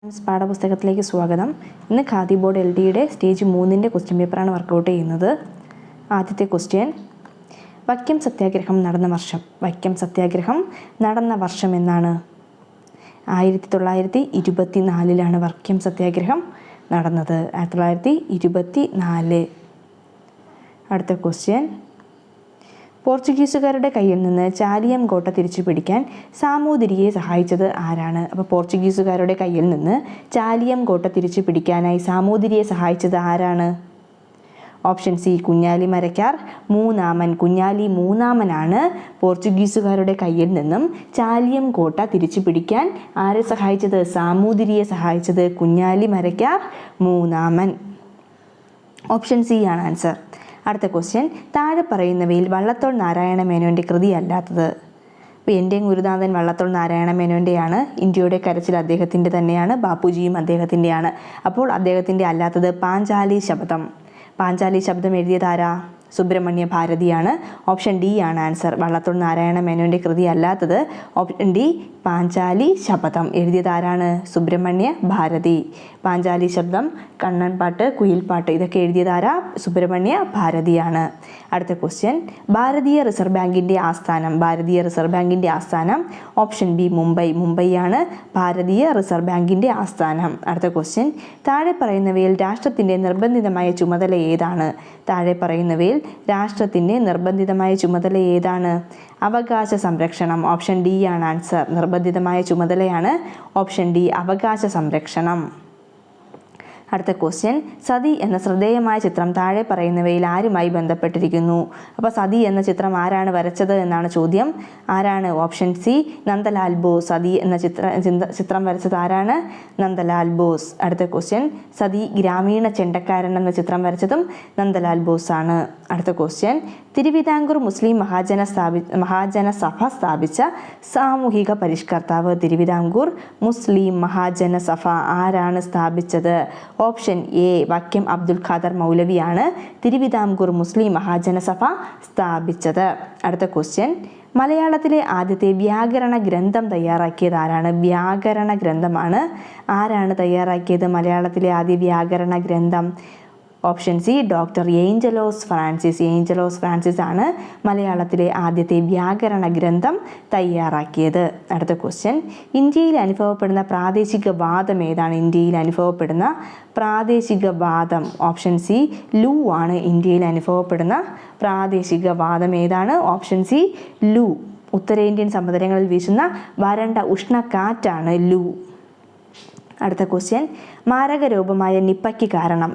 പാഠപുസ്തകത്തിലേക്ക് സ്വാഗതം. ഇന്ന് khadi board LD stage 3 question പേപ്പറാണ് വർക്കൗട്ട് ചെയ്യുന്നത്. ആദ്യത്തെ ക്വസ്റ്റ്യൻ, വൈക്കം സത്യാഗ്രഹം നടന്ന വർഷം. വൈക്കം സത്യാഗ്രഹം നടന്ന വർഷം എന്നാണ്? 1924 വൈക്കം സത്യാഗ്രഹം നടന്നത്. 1924. അടുത്ത ക്വസ്റ്റ്യൻ, പോർച്ചുഗീസുകാരുടെ കയ്യിൽ നിന്ന് ചാലിയം കോട്ട തിരിച്ചു പിടിക്കാൻ സാമൂതിരിയെ സഹായിച്ചത് ആരാണ്? അപ്പോൾ പോർച്ചുഗീസുകാരുടെ കയ്യിൽ നിന്ന് ചാലിയം കോട്ട തിരിച്ചു പിടിക്കാനായി സാമൂതിരിയെ സഹായിച്ചത് ആരാണ്? ഓപ്ഷൻ സി, കുഞ്ഞാലി മരക്കാർ മൂന്നാമൻ. കുഞ്ഞാലി മൂന്നാമനാണ് പോർച്ചുഗീസുകാരുടെ കയ്യിൽ നിന്നും ചാലിയം കോട്ട തിരിച്ചു പിടിക്കാൻ ആരെ സഹായിച്ചത്? സാമൂതിരിയെ സഹായിച്ചത് കുഞ്ഞാലി മരക്കാർ മൂന്നാമൻ. ഓപ്ഷൻ സി ആണ് ആൻസർ. അടുത്ത ക്വസ്റ്റ്യൻ, താഴെ പറയുന്നവയിൽ വള്ളത്തോൾ നാരായണ മേനോൻ്റെ കൃതി അല്ലാത്തത്? അപ്പോൾ എൻ്റെയും ഗുരുനാഥൻ വള്ളത്തോൾ നാരായണ മേനോൻ്റെയാണ്. ഇന്ത്യയുടെ കരച്ചിൽ അദ്ദേഹത്തിൻ്റെ തന്നെയാണ്. ബാപ്പുജിയും അദ്ദേഹത്തിൻ്റെയാണ്. അപ്പോൾ അദ്ദേഹത്തിൻ്റെ അല്ലാത്തത് പാഞ്ചാലി ശബദം. പാഞ്ചാലി ശബ്ദം എഴുതിയതാരാ? സുബ്രഹ്മണ്യ ഭാരതിയാണ്. ഓപ്ഷൻ ഡി ആണ് ആൻസർ. വള്ളത്തോൾ നാരായണ മേനോൻ്റെ കൃതി അല്ലാത്തത് ഓപ്ഷൻ ഡി, പാഞ്ചാലി ശബദം. എഴുതിയതാരാണ്? സുബ്രഹ്മണ്യ ഭാരതി. പാഞ്ചാലി ശബ്ദം, കണ്ണൻപാട്ട്, കുയിൽപ്പാട്ട് ഇതൊക്കെ എഴുതിയതാരാ? സുബ്രഹ്മണ്യ ഭാരതിയാണ്. അടുത്ത ക്വസ്റ്റ്യൻ, ഭാരതീയ റിസർവ് ബാങ്കിൻ്റെ ആസ്ഥാനം. ഭാരതീയ റിസർവ് ബാങ്കിൻ്റെ ആസ്ഥാനം ഓപ്ഷൻ ബി, മുംബൈ. മുംബൈയാണ് ഭാരതീയ റിസർവ് ബാങ്കിൻ്റെ ആസ്ഥാനം. അടുത്ത ക്വസ്റ്റ്യൻ, താഴെ പറയുന്നവയിൽ രാഷ്ട്രത്തിൻ്റെ നിർബന്ധിതമായ ചുമതല ഏതാണ്? താഴെ പറയുന്നവയിൽ രാഷ്ട്രത്തിൻ്റെ നിർബന്ധിതമായ ചുമതല ഏതാണ്? അവകാശ സംരക്ഷണം. ഓപ്ഷൻ ഡി ആണ് ആൻസർ. നിർബന്ധിതമായ ചുമതലയാണ് ഓപ്ഷൻ ഡി, അവകാശ സംരക്ഷണം. അടുത്ത ക്വസ്റ്റ്യൻ, സതി എന്ന ശ്രദ്ധേയമായ ചിത്രം താഴെ പറയുന്നവയിൽ ആരുമായി ബന്ധപ്പെട്ടിരിക്കുന്നു? അപ്പോൾ സതി എന്ന ചിത്രം ആരാണ് വരച്ചത് എന്നാണ് ചോദ്യം. ആരാണ്? Option C, Nandalal Bose. സതി എന്ന ചിത്രം വരച്ചത് ആരാണ്? നന്ദലാൽ ബോസ്. അടുത്ത ക്വസ്റ്റ്യൻ, സതി ഗ്രാമീണ ചെണ്ടക്കാരൻ എന്ന ചിത്രം വരച്ചതും നന്ദലാൽ ബോസ് ആണ്. അടുത്ത ക്വസ്റ്റ്യൻ, തിരുവിതാംകൂർ മുസ്ലിം മഹാജനസഭ സ്ഥാപിച്ച സാമൂഹിക പരിഷ്കർത്താവ്. തിരുവിതാംകൂർ മുസ്ലിം മഹാജനസഭ ആരാണ് സ്ഥാപിച്ചത്? ഓപ്ഷൻ എ, വൈക്കം അബ്ദുൽ ഖാദർ മൗലവിയാണ് തിരുവിതാംകൂർ മുസ്ലിം മഹാജനസഭ സ്ഥാപിച്ചത്. അടുത്ത ക്വസ്റ്റ്യൻ, മലയാളത്തിലെ ആദ്യത്തെ വ്യാകരണ ഗ്രന്ഥം തയ്യാറാക്കിയത് ആരാണ്? വ്യാകരണ ഗ്രന്ഥമാണ്. ആരാണ് തയ്യാറാക്കിയത് മലയാളത്തിലെ ആദ്യ വ്യാകരണ ഗ്രന്ഥം? Option C, doctor Angelos Francis. Angelos Francis ആണ് മലയാളത്തിലെ ആദ്യത്തെ വ്യാകരണ ഗ്രന്ഥം തയ്യാറാക്കിയത്. അടുത്ത ക്വസ്റ്റ്യൻ, ഇന്ത്യയിൽ അനുഭവപ്പെടുന്ന പ്രാദേശികവാദം ഏതാണ്? ഇന്ത്യയിൽ അനുഭവപ്പെടുന്ന പ്രാദേശികവാദം ഓപ്ഷൻ സി, ലൂ ആണ്. ഇന്ത്യയിൽ അനുഭവപ്പെടുന്ന പ്രാദേശികവാദം ഏതാണ്? ഓപ്ഷൻ സി, ലൂ. ഉത്തരേന്ത്യൻ സമതലങ്ങളിൽ വീശുന്ന വരണ്ട ഉഷ്ണക്കാറ്റാണ് ലൂ. അടുത്ത ക്വസ്റ്റ്യൻ, മാരകരോഗമായ നിപ്പയ്ക്ക് കാരണം.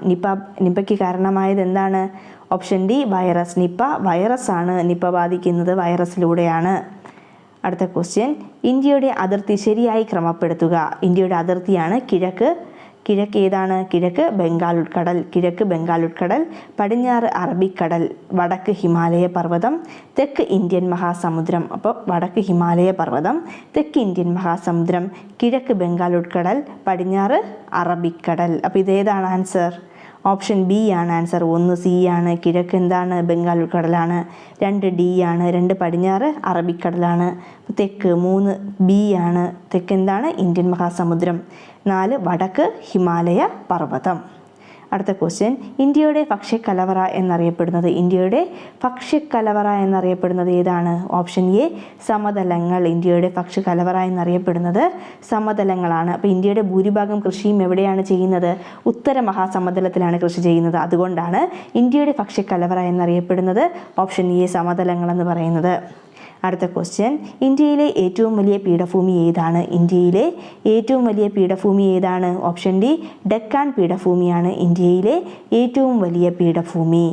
നിപ്പയ്ക്ക് കാരണമായത് എന്താണ്? Option D, virus. Nipah virus ആണ്. നിപ്പ ബാധിക്കുന്നത് വൈറസിലൂടെയാണ്. അടുത്ത ക്വസ്റ്റ്യൻ, ഇന്ത്യയുടെ അതിർത്തി ശരിയായി ക്രമപ്പെടുത്തുക. ഇന്ത്യയുടെ അതിർത്തിയാണ് കിഴക്ക് ഏതാണ്? കിഴക്ക് ബംഗാൾ ഉൾക്കടൽ. കിഴക്ക് ബംഗാൾ ഉൾക്കടൽ, പടിഞ്ഞാറ് അറബിക്കടൽ, വടക്ക് ഹിമാലയ പർവ്വതം, തെക്ക് ഇന്ത്യൻ മഹാസമുദ്രം. അപ്പോൾ വടക്ക് ഹിമാലയ പർവ്വതം, തെക്ക് ഇന്ത്യൻ മഹാസമുദ്രം, കിഴക്ക് ബംഗാൾ ഉൾക്കടൽ, പടിഞ്ഞാറ് അറബിക്കടൽ. അപ്പോൾ ഇതേതാണ് ആൻസർ? ഓപ്ഷൻ ബി ആണ് ആൻസർ. 1 സി ആണ്. കിഴക്ക് എന്താണ്? ബംഗാൾ ഉൾക്കടലാണ്. 2 ഡി ആണ്. 2 പടിഞ്ഞാറ് അറബിക്കടലാണ്. തെക്ക് 3 ബി ആണ്. തെക്ക് എന്താണ്? ഇന്ത്യൻ മഹാസമുദ്രം. 4 വടക്ക് ഹിമാലയ പർവ്വതം. അടുത്ത ക്വസ്റ്റ്യൻ, ഇന്ത്യയുടെ ഭക്ഷ്യക്കലവറ എന്നറിയപ്പെടുന്നത്. ഇന്ത്യയുടെ ഭക്ഷ്യക്കലവറ എന്നറിയപ്പെടുന്നത് ഏതാണ്? ഓപ്ഷൻ എ, സമതലങ്ങൾ. ഇന്ത്യയുടെ ഭക്ഷ്യക്കലവറ എന്നറിയപ്പെടുന്നത് സമതലങ്ങളാണ്. അപ്പോൾ ഇന്ത്യയുടെ ഭൂരിഭാഗം കൃഷിയും എവിടെയാണ് ചെയ്യുന്നത്? ഉത്തര മഹാസമതലത്തിലാണ് കൃഷി ചെയ്യുന്നത്. അതുകൊണ്ടാണ് ഇന്ത്യയുടെ ഭക്ഷ്യക്കലവറ എന്നറിയപ്പെടുന്നത് ഓപ്ഷൻ എ, സമതലങ്ങളെന്ന് പറയുന്നത്. അടുത്ത ക്വസ്റ്റ്യൻ, ഇന്ത്യയിലെ ഏറ്റവും വലിയ പീഠഭൂമി ഏതാണ്? ഇന്ത്യയിലെ ഏറ്റവും വലിയ പീഠഭൂമി ഏതാണ്? ഓപ്ഷൻ ഡി, ഡെക്കാൻ പീഠഭൂമിയാണ് ഇന്ത്യയിലെ ഏറ്റവും വലിയ പീഠഭൂമി.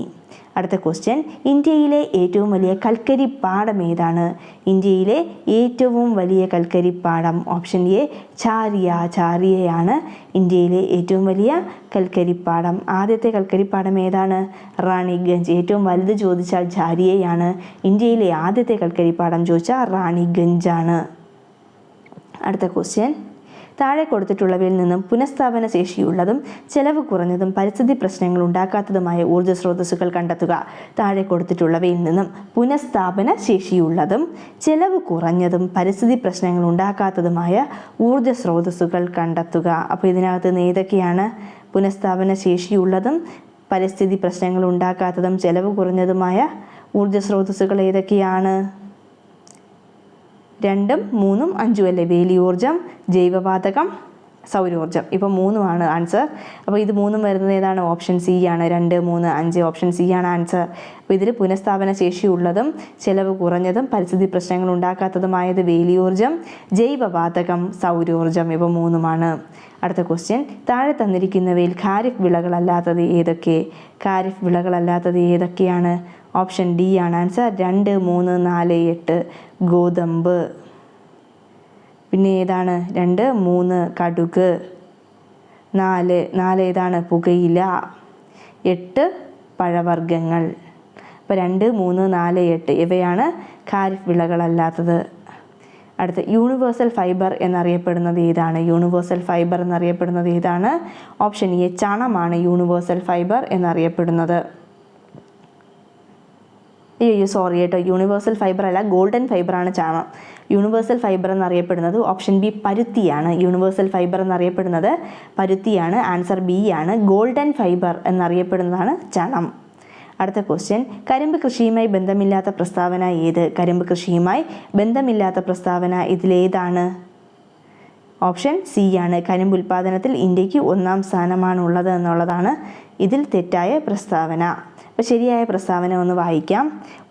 അടുത്ത ക്വസ്റ്റ്യൻ, ഇന്ത്യയിലെ ഏറ്റവും വലിയ കൽക്കരിപ്പാടം ഏതാണ്? ഇന്ത്യയിലെ ഏറ്റവും വലിയ കൽക്കരിപ്പാടം ഓപ്ഷൻ എ, ഛാരിയയാണ് ഇന്ത്യയിലെ ഏറ്റവും വലിയ കൽക്കരിപ്പാടം. ആദ്യത്തെ കൽക്കരിപ്പാടം ഏതാണ്? റാണിഗഞ്ച്. ഏറ്റവും വലുത് ചോദിച്ചാൽ ഛാരിയയാണ്. ഇന്ത്യയിലെ ആദ്യത്തെ കൽക്കരിപ്പാടം ചോദിച്ചാൽ റാണിഗഞ്ചാണ്. അടുത്ത ക്വസ്റ്റ്യൻ, താഴെ കൊടുത്തിട്ടുള്ളവയിൽ നിന്നും പുനഃസ്ഥാപന ശേഷിയുള്ളതും ചെലവ് കുറഞ്ഞതും പരിസ്ഥിതി പ്രശ്നങ്ങൾ ഉണ്ടാക്കാത്തതുമായ ഊർജ്ജ സ്രോതസ്സുകൾ കണ്ടെത്തുക. താഴെ കൊടുത്തിട്ടുള്ളവയിൽ നിന്നും പുനഃസ്ഥാപന ശേഷിയുള്ളതും ചെലവ് കുറഞ്ഞതും പരിസ്ഥിതി പ്രശ്നങ്ങൾ ഉണ്ടാക്കാത്തതുമായ ഊർജ്ജ സ്രോതസ്സുകൾ കണ്ടെത്തുക. അപ്പോൾ ഇതിനകത്ത് നിന്ന് ഏതൊക്കെയാണ് പുനഃസ്ഥാപന ശേഷിയുള്ളതും പരിസ്ഥിതി പ്രശ്നങ്ങൾ ഉണ്ടാക്കാത്തതും ചെലവ് കുറഞ്ഞതുമായ ഊർജ്ജ സ്രോതസ്സുകൾ ഏതൊക്കെയാണ്? 2, 3, 5 അല്ലേ? വേലിയോർജം, ജൈവവാതകം, സൗരോർജം. ഇപ്പോൾ 3 ആൻസർ. അപ്പോൾ ഇത് 3 വരുന്നത് ഏതാണ്? ഓപ്ഷൻ സി ആണ്. 2, 3, 5 ഓപ്ഷൻ സി ആണ് ആൻസർ. അപ്പോൾ ഇതിൽ പുനഃസ്ഥാപന ശേഷിയുള്ളതും ചെലവ് കുറഞ്ഞതും പരിസ്ഥിതി പ്രശ്നങ്ങൾ ഉണ്ടാക്കാത്തതുമായത് വേലിയോർജം, ജൈവവാതകം, സൗരോർജം. ഇവ 3 അടുത്ത ക്വസ്റ്റ്യൻ, താഴെ തന്നിരിക്കുന്നവയിൽ ഖാരിഫ് വിളകളല്ലാത്തത് ഏതൊക്കെ? ഖാരിഫ് വിളകളല്ലാത്തത് ഏതൊക്കെയാണ്? ഓപ്ഷൻ ഡി ആണ് ആൻസർ. 2, 3, 4, 8 ഗോതമ്പ്. പിന്നെ ഏതാണ്? 2, 3 കടുക്, 4 ഏതാണ്? പുകയില, 8 പഴവർഗ്ഗങ്ങൾ. അപ്പോൾ 2, 3, 4, 8 ഇവയാണ് ഖാരിഫ് വിളകളല്ലാത്തത്. അടുത്ത യൂണിവേഴ്സൽ ഫൈബർ എന്നറിയപ്പെടുന്നത് ഏതാണ്? യൂണിവേഴ്സൽ ഫൈബർ എന്നറിയപ്പെടുന്നത് ഏതാണ്? ഓപ്ഷൻ എ ചണമാണ് യൂണിവേഴ്സൽ ഫൈബർ എന്നറിയപ്പെടുന്നത്. സോറി കേട്ടോ, യൂണിവേഴ്സൽ ഫൈബർ അല്ല, ഗോൾഡൻ ഫൈബറാണ് ചാണം. യൂണിവേഴ്സൽ ഫൈബർ എന്നറിയപ്പെടുന്നത് ഓപ്ഷൻ ബി പരുത്തിയാണ്. യൂണിവേഴ്സൽ ഫൈബർ എന്നറിയപ്പെടുന്നത് പരുത്തിയാണ്. ആൻസർ ബി ആണ്. ഗോൾഡൻ ഫൈബർ എന്നറിയപ്പെടുന്നതാണ് ചണം. അടുത്ത ക്വസ്റ്റ്യൻ, കരിമ്പ് കൃഷിയുമായി ബന്ധമില്ലാത്ത പ്രസ്താവന ഏത്? കരിമ്പ് കൃഷിയുമായി ബന്ധമില്ലാത്ത പ്രസ്താവന ഇതിലേതാണ്? ഓപ്ഷൻ സി ആണ്. കരിമ്പ് ഉൽപ്പാദനത്തിൽ ഇന്ത്യക്ക് 1-ാം സ്ഥാനമാണുള്ളത് എന്നുള്ളതാണ് ഇതിൽ തെറ്റായ പ്രസ്താവന. അപ്പോൾ ശരിയായ പ്രസ്താവന ഒന്ന് വായിക്കാം.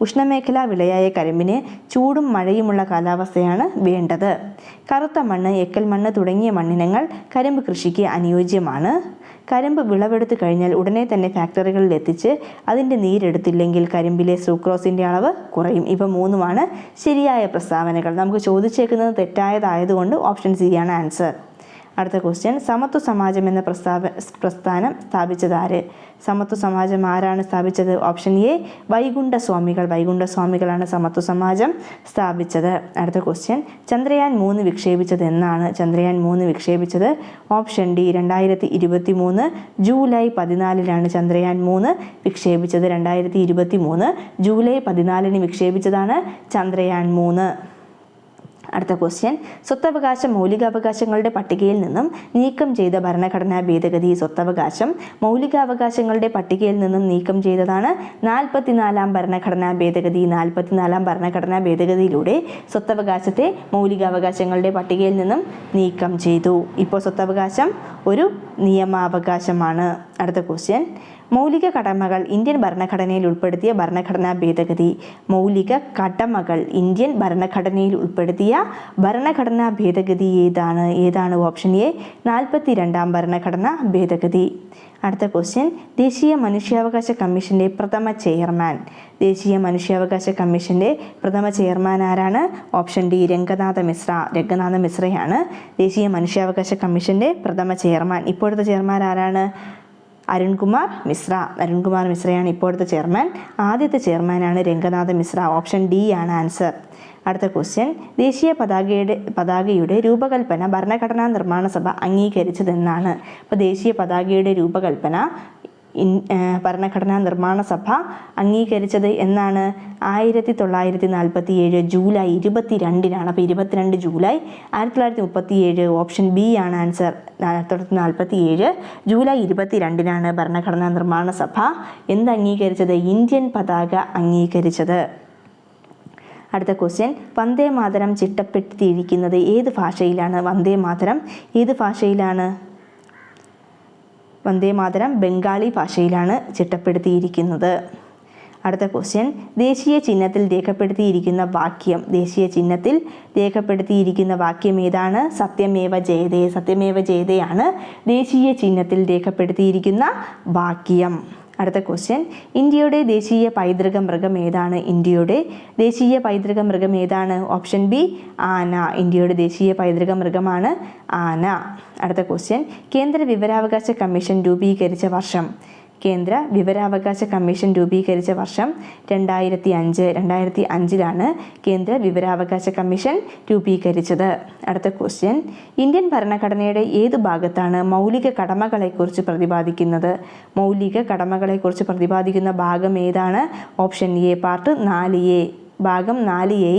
ഉഷ്ണമേഖലാ വിളയായ കരിമ്പിന് ചൂടും മഴയുമുള്ള കാലാവസ്ഥയാണ് വേണ്ടത്. കറുത്ത മണ്ണ്, എക്കൽ മണ്ണ് തുടങ്ങിയ മണ്ണിനങ്ങൾ കരിമ്പ് കൃഷിക്ക് അനുയോജ്യമാണ്. കരിമ്പ് വിളവെടുത്ത് കഴിഞ്ഞാൽ ഉടനെ തന്നെ ഫാക്ടറികളിൽ എത്തിച്ച് അതിൻ്റെ നീരെടുത്തില്ലെങ്കിൽ കരിമ്പിലെ സൂക്രോസിൻ്റെ അളവ് കുറയും. ഇവ 3 ശരിയായ പ്രസ്താവനകൾ. നമുക്ക് ചോദിച്ചേക്കുന്നത് തെറ്റായതായതുകൊണ്ട് ഓപ്ഷൻ സി ആണ് ആൻസർ. അടുത്ത ക്വസ്റ്റ്യൻ, സമത്വ സമാജം എന്ന പ്രസ്ഥാനം സ്ഥാപിച്ചതാര്? സമത്വ സമാജം ആരാണ് സ്ഥാപിച്ചത്? Option A വൈകുണ്ഠസ്വാമികൾ. വൈകുണ്ഠസ്വാമികളാണ് സമത്വ സമാജം സ്ഥാപിച്ചത്. അടുത്ത ക്വസ്റ്റ്യൻ, ചന്ദ്രയാൻ 3 വിക്ഷേപിച്ചത് എന്നാണ്? ചന്ദ്രയാൻ 3 വിക്ഷേപിച്ചത് ഓപ്ഷൻ ഡി 2023 ജൂലൈ 14 ചന്ദ്രയാൻ 3 വിക്ഷേപിച്ചത്. 2023 ജൂലൈ 14 വിക്ഷേപിച്ചതാണ് ചന്ദ്രയാൻ 3. അടുത്ത ക്വസ്റ്റ്യൻ, സ്വത്തവകാശം മൗലികാവകാശങ്ങളുടെ പട്ടികയിൽ നിന്നും നീക്കം ചെയ്ത ഭരണഘടനാ ഭേദഗതി. സ്വത്തവകാശം മൗലികാവകാശങ്ങളുടെ പട്ടികയിൽ നിന്നും നീക്കം ചെയ്തതാണ് 44-ാം ഭരണഘടനാ ഭേദഗതി. 44-ാം ഭരണഘടനാ ഭേദഗതിയിലൂടെ സ്വത്തവകാശത്തെ മൗലികാവകാശങ്ങളുടെ പട്ടികയിൽ നിന്നും നീക്കം ചെയ്തു. ഇപ്പോൾ സ്വത്തവകാശം ഒരു നിയമാവകാശമാണ്. അടുത്ത ക്വസ്റ്റ്യൻ, മൗലിക കടമകൾ ഇന്ത്യൻ ഭരണഘടനയിൽ ഉൾപ്പെടുത്തിയ ഭരണഘടനാ ഭേദഗതി. മൗലിക കടമകൾ ഇന്ത്യൻ ഭരണഘടനയിൽ ഉൾപ്പെടുത്തിയ ഭരണഘടനാ ഭേദഗതി ഏതാണ്? ഓപ്ഷൻ എ 42-ാം ഭരണഘടനാ ഭേദഗതി. അടുത്ത ക്വസ്റ്റ്യൻ, ദേശീയ മനുഷ്യാവകാശ കമ്മീഷൻ്റെ പ്രഥമ ചെയർമാൻ. ദേശീയ മനുഷ്യാവകാശ കമ്മീഷൻ്റെ പ്രഥമ ചെയർമാൻ ആരാണ്? Option D Ranganatha Mishra. രംഗനാഥ മിശ്രയാണ് ദേശീയ മനുഷ്യാവകാശ കമ്മീഷൻ്റെ പ്രഥമ ചെയർമാൻ. ഇപ്പോഴത്തെ ചെയർമാൻ ആരാണ്? അരുൺകുമാർ മിശ്ര. അരുൺകുമാർ മിശ്രയാണ് ഇപ്പോഴത്തെ ചെയർമാൻ. ആദ്യത്തെ ചെയർമാനാണ് രംഗനാഥ മിശ്ര. ഓപ്ഷൻ ഡി ആണ് ആൻസർ. അടുത്ത ക്വസ്റ്റ്യൻ, ദേശീയ പതാകയുടെ രൂപകൽപ്പന ഭരണഘടനാ നിർമ്മാണ സഭ അംഗീകരിച്ചതെന്നാണ്? അപ്പോൾ ദേശീയ പതാകയുടെ രൂപകൽപ്പന ഭരണഘടനാ നിർമ്മാണ സഭ അംഗീകരിച്ചത് എന്നാണ്? 1947 ജൂലൈ 22 അപ്പോൾ 22 ജൂലൈ 1937. ഓപ്ഷൻ ബി ആണ് ആൻസർ. 1947 ജൂലൈ 22 ഭരണഘടനാ നിർമ്മാണ സഭ എന്ത് അംഗീകരിച്ചത്? ഇന്ത്യൻ പതാക അംഗീകരിച്ചത്. അടുത്ത ക്വസ്റ്റ്യൻ, വന്ദേ മാതരം ചിട്ടപ്പെടുത്തിയിരിക്കുന്നത് ഏത് ഭാഷയിലാണ്? വന്ദേ മാതരം ഏത് ഭാഷയിലാണ്? വന്ദേ മാതരം ബംഗാളി ഭാഷയിലാണ് ചിട്ടപ്പെടുത്തിയിരിക്കുന്നത്. അടുത്ത ക്വസ്റ്റ്യൻ, ദേശീയ ചിഹ്നത്തിൽ രേഖപ്പെടുത്തിയിരിക്കുന്ന വാക്യം. ദേശീയ ചിഹ്നത്തിൽ രേഖപ്പെടുത്തിയിരിക്കുന്ന വാക്യം ഏതാണ്? സത്യമേവ ജയതേ. സത്യമേവ ജയതയാണ് ദേശീയ ചിഹ്നത്തിൽ രേഖപ്പെടുത്തിയിരിക്കുന്ന വാക്യം. അടുത്ത ക്വസ്റ്റ്യൻ, ഇന്ത്യയുടെ ദേശീയ പൈതൃക മൃഗം ഏതാണ്? ഇന്ത്യയുടെ ദേശീയ പൈതൃക മൃഗം ഏതാണ്? ഓപ്ഷൻ ബി ആന. ഇന്ത്യയുടെ ദേശീയ പൈതൃക മൃഗമാണ് ആന. അടുത്ത ക്വസ്റ്റ്യൻ, കേന്ദ്ര വിവരാവകാശ കമ്മീഷൻ രൂപീകരിച്ച വർഷം. കേന്ദ്ര വിവരാവകാശ കമ്മീഷൻ രൂപീകരിച്ച വർഷം 2005. 2005 കേന്ദ്ര വിവരാവകാശ കമ്മീഷൻ രൂപീകരിച്ചത്. അടുത്ത ക്വസ്റ്റ്യൻ, ഇന്ത്യൻ ഭരണഘടനയുടെ ഏതു ഭാഗത്താണ് മൗലിക കടമകളെക്കുറിച്ച് പ്രതിപാദിക്കുന്നത്? മൗലിക കടമകളെക്കുറിച്ച് പ്രതിപാദിക്കുന്ന ഭാഗം ഏതാണ്? Option A part 4A. ഭാഗം 4A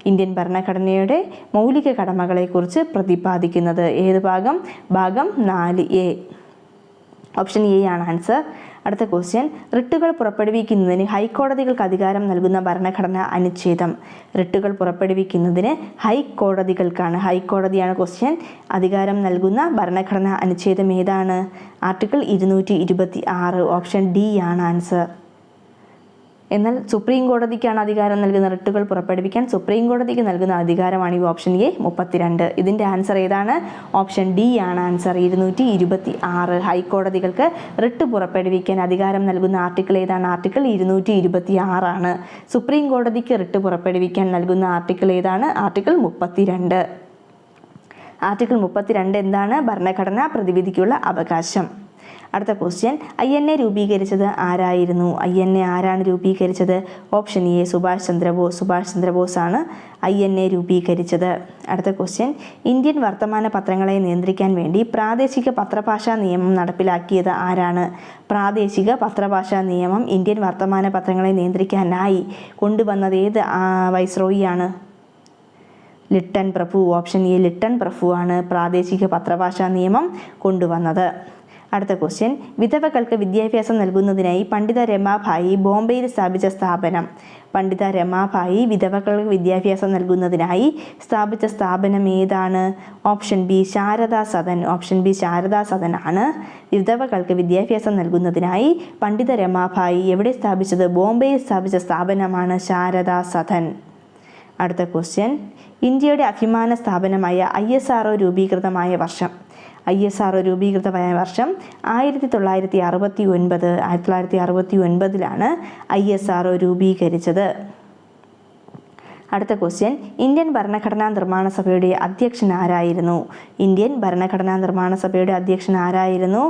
ഇന്ത്യൻ ഭരണഘടനയുടെ മൗലിക കടമകളെക്കുറിച്ച് പ്രതിപാദിക്കുന്നത്. ഏത് ഭാഗം? ഭാഗം 4A. ഓപ്ഷൻ എ ആണ് ആൻസർ. അടുത്ത ക്വസ്റ്റ്യൻ, റിട്ടുകൾ പുറപ്പെടുവിക്കുന്നതിന് ഹൈക്കോടതികൾക്ക് അധികാരം നൽകുന്ന ഭരണഘടനാ അനുച്ഛേദം. റിട്ടുകൾ പുറപ്പെടുവിക്കുന്നതിന് ഹൈക്കോടതിയാണ് ക്വസ്റ്റ്യൻ. അധികാരം നൽകുന്ന ഭരണഘടനാ അനുച്ഛേദം ഏതാണ്? ആർട്ടിക്കിൾ 226. ഓപ്ഷൻ ഡി ആണ് ആൻസർ. എന്നാൽ സുപ്രീം കോടതിക്കാണ് അധികാരം നൽകുന്ന റിട്ടുകൾ പുറപ്പെടുവിക്കാൻ. സുപ്രീം കോടതിക്ക് നൽകുന്ന അധികാരമാണ് ഈ ഓപ്ഷൻ എ 32. ഇതിൻ്റെ ആൻസർ ഏതാണ്? ഓപ്ഷൻ ഡി ആണ് ആൻസർ. 226 ഹൈക്കോടതികൾക്ക് റിട്ട് പുറപ്പെടുവിക്കാൻ അധികാരം നൽകുന്ന ആർട്ടിക്കിൾ ഏതാണ്? ആർട്ടിക്കിൾ 226 സുപ്രീം കോടതിക്ക് റിട്ട് പുറപ്പെടുവിക്കാൻ നൽകുന്ന ആർട്ടിക്കിൾ ഏതാണ്? ആർട്ടിക്കിൾ 32. ആർട്ടിക്കിൾ 32 എന്താണ്? ഭരണഘടനാ പ്രതിവിധിക്കുള്ള അവകാശം. അടുത്ത ക്വസ്റ്റ്യൻ, INA രൂപീകരിച്ചത് ആരായിരുന്നു? INA ആരാണ് രൂപീകരിച്ചത്? ഓപ്ഷൻ എ സുഭാഷ് ചന്ദ്രബോസ് ആണ് INA രൂപീകരിച്ചത്. അടുത്ത ക്വസ്റ്റ്യൻ, ഇന്ത്യൻ വർത്തമാന പത്രങ്ങളെ നിയന്ത്രിക്കാൻ വേണ്ടി പ്രാദേശിക പത്രഭാഷാ നിയമം നടപ്പിലാക്കിയത് ആരാണ്? പ്രാദേശിക പത്രഭാഷാ നിയമം ഇന്ത്യൻ വർത്തമാന പത്രങ്ങളെ നിയന്ത്രിക്കാനായി കൊണ്ടുവന്നത് ഏത് വൈസ്രോയിയാണ്? ലിട്ടൺ പ്രഭു. ഓപ്ഷൻ എ ലിട്ടൺ പ്രഭു ആണ് പ്രാദേശിക പത്രഭാഷാ നിയമം കൊണ്ടുവന്നത്. അടുത്ത ക്വസ്റ്റ്യൻ, വിധവകൾക്ക് വിദ്യാഭ്യാസം നൽകുന്നതിനായി പണ്ഡിത രമാഭായി ബോംബെയിൽ സ്ഥാപിച്ച സ്ഥാപനം. പണ്ഡിത രമാഭായി വിധവകൾക്ക് വിദ്യാഭ്യാസം നൽകുന്നതിനായി സ്ഥാപിച്ച സ്ഥാപനം ഏതാണ്? Option B Sharada Sadan. Option B Sharada Sadan ആണ് വിധവകൾക്ക് വിദ്യാഭ്യാസം നൽകുന്നതിനായി പണ്ഡിത രമാഭായി എവിടെ സ്ഥാപിച്ചത്? ബോംബെയിൽ സ്ഥാപിച്ച സ്ഥാപനമാണ് ശാരദാ സദൻ. അടുത്ത ക്വസ്റ്റ്യൻ, ഇന്ത്യയുടെ അഭിമാന സ്ഥാപനമായ ISRO രൂപീകൃതമായ വർഷം. ISRO രൂപീകൃതമായ വർഷം 1969. 1969 ISRO രൂപീകരിച്ചത്. അടുത്ത ക്വസ്റ്റ്യൻ, ഇന്ത്യൻ ഭരണഘടനാ നിർമ്മാണ സഭയുടെ അധ്യക്ഷൻ ആരായിരുന്നു? ഇന്ത്യൻ ഭരണഘടനാ നിർമ്മാണ സഭയുടെ അധ്യക്ഷൻ ആരായിരുന്നു?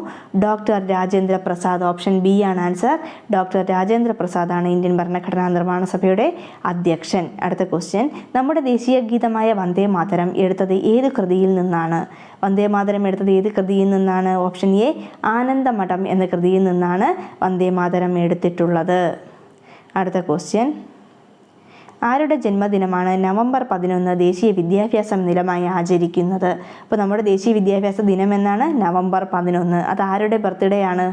Doctor Rajendra Prasad. Option B ആണ് ആൻസർ. ഡോക്ടർ രാജേന്ദ്ര പ്രസാദ് ആണ് ഇന്ത്യൻ ഭരണഘടനാ നിർമ്മാണ സഭയുടെ അധ്യക്ഷൻ. അടുത്ത ക്വസ്റ്റ്യൻ, നമ്മുടെ ദേശീയ ഗീതമായ വന്ദേ മാതരം എടുത്തത് ഏത് കൃതിയിൽ നിന്നാണ്? വന്ദേ മാതരം എടുത്തത് ഏത് കൃതിയിൽ നിന്നാണ്? ഓപ്ഷൻ എ ആനന്ദമഠം എന്ന കൃതിയിൽ നിന്നാണ് വന്ദേ മാതരം എടുത്തിട്ടുള്ളത്. അടുത്ത ക്വസ്റ്റ്യൻ, ആരുടെ ജന്മദിനമാണ് നവംബർ 11 ദേശീയ വിദ്യാഭ്യാസ ദിനമായി ആചരിക്കുന്നത്? അപ്പോൾ നമ്മുടെ ദേശീയ വിദ്യാഭ്യാസ ദിനം എന്നാണ് നവംബർ 11. അത് ആരുടെ ബർത്ത്ഡേ ആണ്?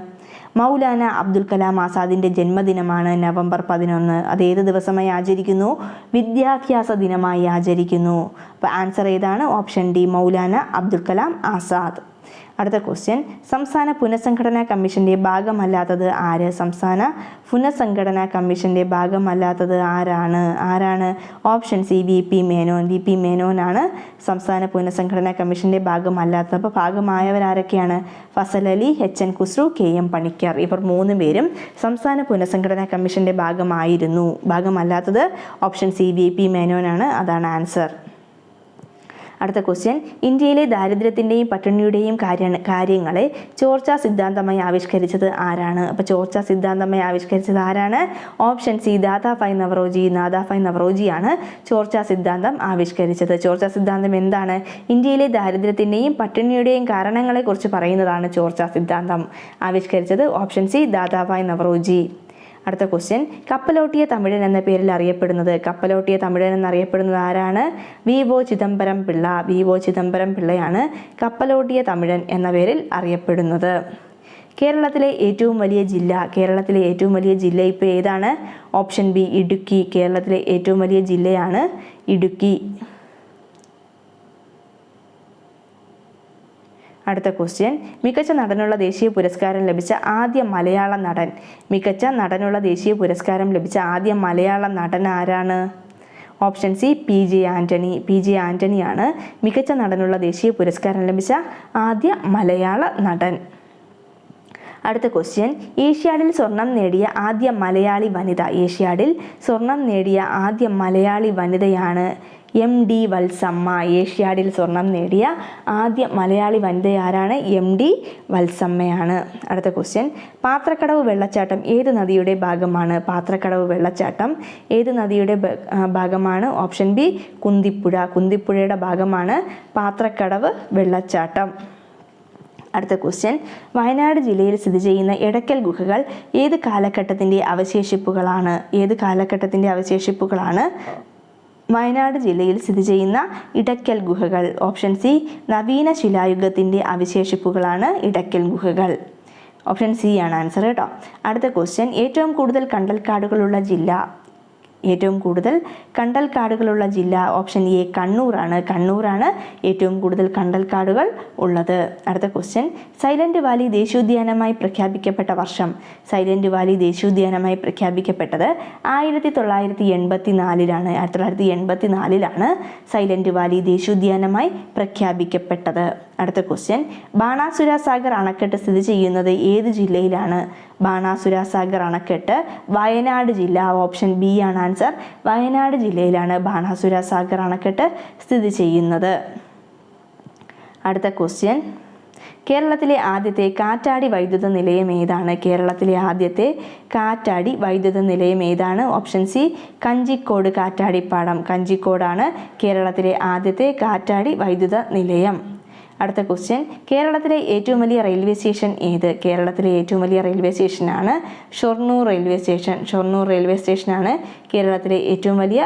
മൗലാന അബ്ദുൽ കലാം ആസാദിൻ്റെ ജന്മദിനമാണ് നവംബർ 11. അത് ഏത് ദിവസമായി ആചരിക്കുന്നു? വിദ്യാഭ്യാസ ദിനമായി ആചരിക്കുന്നു. അപ്പോൾ ആൻസർ ഏതാണ്? Option D Maulana Abdul Kalam Azad. അടുത്ത ക്വസ്റ്റ്യൻ, സംസ്ഥാന പുനഃസംഘടനാ കമ്മീഷൻ്റെ ഭാഗമല്ലാത്തത് ആര്? സംസ്ഥാന പുനഃസംഘടനാ കമ്മീഷൻ്റെ ഭാഗമല്ലാത്തത് ആരാണ്? Option C VP Menon. VP മേനോനാണ് സംസ്ഥാന പുനഃസംഘടനാ കമ്മീഷൻ്റെ ഭാഗമല്ലാത്തത്. അപ്പോൾ ഭാഗമായവരാരൊക്കെയാണ്? Fasal Ali, HN Khusrau, KM Panicker. ഇവർ 3 പേരും സംസ്ഥാന പുനഃസംഘടനാ കമ്മീഷൻ്റെ ഭാഗമായിരുന്നു. ഭാഗമല്ലാത്തത് ഓപ്ഷൻ സി VP മേനോനാണ്. അതാണ് ആൻസർ. അടുത്ത ക്വസ്റ്റ്യൻ, ഇന്ത്യയിലെ ദാരിദ്ര്യത്തിൻ്റെയും പട്ടിണിയുടെയും കാര്യങ്ങളെ ചോർച്ചാ സിദ്ധാന്തമായി ആവിഷ്കരിച്ചത് ആരാണ്? അപ്പോൾ ചോർച്ചാ സിദ്ധാന്തമായി ആവിഷ്കരിച്ചത് ആരാണ്? ഓപ്ഷൻ സി ദാദാഭായ് നവറോജിയാണ് ചോർച്ചാ സിദ്ധാന്തം ആവിഷ്കരിച്ചത്. ചോർച്ചാ സിദ്ധാന്തം എന്താണ്? ഇന്ത്യയിലെ ദാരിദ്ര്യത്തിൻ്റെയും പട്ടിണിയുടെയും കാരണങ്ങളെക്കുറിച്ച് പറയുന്നതാണ് ചോർച്ചാ സിദ്ധാന്തം. ആവിഷ്കരിച്ചത് ഓപ്ഷൻ സി ദാദാഭായ് നവറോജി. അടുത്ത ക്വസ്റ്റ്യൻ, കപ്പലോട്ടിയ തമിഴൻ എന്ന പേരിൽ അറിയപ്പെടുന്നത് ആരാണ്? VO ചിദംബരം പിള്ളയാണ് കപ്പലോട്ടിയ തമിഴൻ എന്ന പേരിൽ അറിയപ്പെടുന്നത്. കേരളത്തിലെ ഏറ്റവും വലിയ ജില്ല ഇപ്പോൾ ഏതാണ്? Option B Idukki. കേരളത്തിലെ ഏറ്റവും വലിയ ജില്ലയാണ് ഇടുക്കി. അടുത്ത ക്വസ്റ്റ്യൻ, മികച്ച നടനുള്ള ദേശീയ പുരസ്കാരം ലഭിച്ച ആദ്യ മലയാള നടൻ. മികച്ച നടനുള്ള ദേശീയ പുരസ്കാരം ലഭിച്ച ആദ്യ മലയാള നടൻ ആരാണ്? ഓപ്ഷൻ സി PJ ആൻ്റണിയാണ് മികച്ച നടനുള്ള ദേശീയ പുരസ്കാരം ലഭിച്ച ആദ്യ മലയാള നടൻ. അടുത്ത ക്വസ്റ്റ്യൻ, ഏഷ്യാഡിൽ സ്വർണം നേടിയ ആദ്യ മലയാളി വനിത. ഏഷ്യാഡിൽ സ്വർണം നേടിയ ആദ്യ മലയാളി വനിതയാണ് MD വത്സമ്മ. ഏഷ്യാഡിൽ സ്വർണം നേടിയ ആദ്യ മലയാളി വനിത ആരാണ്? MD വത്സമ്മയാണ്. അടുത്ത ക്വസ്റ്റ്യൻ, പാത്രക്കടവ് വെള്ളച്ചാട്ടം ഏത് നദിയുടെ ഭാഗമാണ്? പാത്രക്കടവ് വെള്ളച്ചാട്ടം ഏത് നദിയുടെ ഭാഗമാണ്? Option B Kunthipuzha. കുന്തിപ്പുഴയുടെ ഭാഗമാണ് പാത്രക്കടവ് വെള്ളച്ചാട്ടം. അടുത്ത ക്വസ്റ്റ്യൻ, വയനാട് ജില്ലയിൽ സ്ഥിതി ചെയ്യുന്ന എടക്കൽ ഗുഹകൾ ഏത് കാലഘട്ടത്തിൻ്റെ അവശേഷിപ്പുകളാണ്? ഏത് കാലഘട്ടത്തിൻ്റെ അവശേഷിപ്പുകളാണ് വയനാട് ജില്ലയിൽ സ്ഥിതി ചെയ്യുന്ന ഇടയ്ക്കൽ ഗുഹകൾ? ഓപ്ഷൻ സി നവീന ശിലായുഗത്തിൻ്റെ അവശേഷിപ്പുകളാണ് ഇടയ്ക്കൽ ഗുഹകൾ. ഓപ്ഷൻ സി ആണ് ആൻസർ കേട്ടോ. അടുത്ത ക്വസ്റ്റ്യൻ, ഏറ്റവും കൂടുതൽ കണ്ടൽക്കാടുകളുള്ള ജില്ല? ഏറ്റവും കൂടുതൽ കണ്ടൽക്കാടുകളുള്ള ജില്ല? ഓപ്ഷൻ എ കണ്ണൂറാണ്. കണ്ണൂരാണ് ഏറ്റവും കൂടുതൽ കണ്ടൽക്കാടുകൾ ഉള്ളത്. അടുത്ത ക്വസ്റ്റ്യൻ, സൈലന്റ് വാലി ദേശീയോദ്യാനമായി പ്രഖ്യാപിക്കപ്പെട്ട വർഷം? സൈലന്റ് വാലി ദേശീയോദ്യാനമായി പ്രഖ്യാപിക്കപ്പെട്ടത് 1984. 1984 സൈലന്റ് വാലി ദേശീയോദ്യാനമായി പ്രഖ്യാപിക്കപ്പെട്ടത്. അടുത്ത ക്വസ്റ്റ്യൻ, ബാണാസുര സാഗർ അണക്കെട്ട് സ്ഥിതി ചെയ്യുന്നത് ഏത് ജില്ലയിലാണ്? ബാണാസുര സാഗർ അണക്കെട്ട് വയനാട് ജില്ല. ഓപ്ഷൻ ബി ആണ് ആൻസർ. വയനാട് ജില്ലയിലാണ് ബാണാസുര സാഗർ അണക്കെട്ട് സ്ഥിതി ചെയ്യുന്നത്. അടുത്ത ക്വസ്റ്റ്യൻ, കേരളത്തിലെ ആദ്യത്തെ കാറ്റാടി വൈദ്യുത നിലയം ഏതാണ്? കേരളത്തിലെ ആദ്യത്തെ കാറ്റാടി വൈദ്യുത നിലയം ഏതാണ്? ഓപ്ഷൻ സി കഞ്ചിക്കോട് കാറ്റാടിപ്പാടം. കഞ്ചിക്കോടാണ് കേരളത്തിലെ ആദ്യത്തെ കാറ്റാടി വൈദ്യുത നിലയം. അടുത്ത ക്വസ്റ്റ്യൻ, കേരളത്തിലെ ഏറ്റവും വലിയ റെയിൽവേ സ്റ്റേഷൻ ഏത്? കേരളത്തിലെ ഏറ്റവും വലിയ റെയിൽവേ സ്റ്റേഷനാണ് Shoranur railway station. Shoranur railway സ്റ്റേഷനാണ് കേരളത്തിലെ ഏറ്റവും വലിയ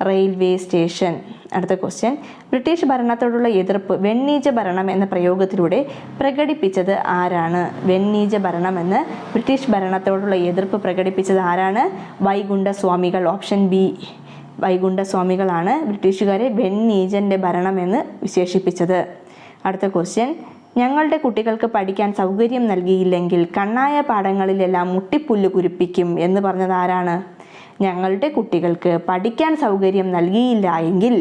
റെയിൽവേ സ്റ്റേഷൻ. അടുത്ത ക്വസ്റ്റ്യൻ, ബ്രിട്ടീഷ് ഭരണത്തോടുള്ള എതിർപ്പ് വെണ്ണീജ ഭരണം എന്ന പ്രയോഗത്തിലൂടെ പ്രകടിപ്പിച്ചത് ആരാണ്? വെണ്ണീജ ഭരണം എന്ന് ബ്രിട്ടീഷ് ഭരണത്തോടുള്ള എതിർപ്പ് പ്രകടിപ്പിച്ചത് ആരാണ്? വൈകുണ്ഠസ്വാമികൾ. ഓപ്ഷൻ ബി വൈകുണ്ഠസ്വാമികളാണ് ബ്രിട്ടീഷുകാരെ വെണ്ണീജൻ്റെ ഭരണം എന്ന് വിശേഷിപ്പിച്ചത്. അടുത്ത ക്വസ്റ്റ്യൻ, ഞങ്ങളുടെ കുട്ടികൾക്ക് പഠിക്കാൻ സൗകര്യം നൽകിയില്ലെങ്കിൽ കണ്ണായ പാഠങ്ങളിലെല്ലാം മുട്ടിപ്പുല്ല് കുരിപ്പിക്കും എന്ന് പറഞ്ഞത് ആരാണ്? ഞങ്ങളുടെ കുട്ടികൾക്ക് പഠിക്കാൻ സൗകര്യം നൽകിയില്ല എങ്കിൽ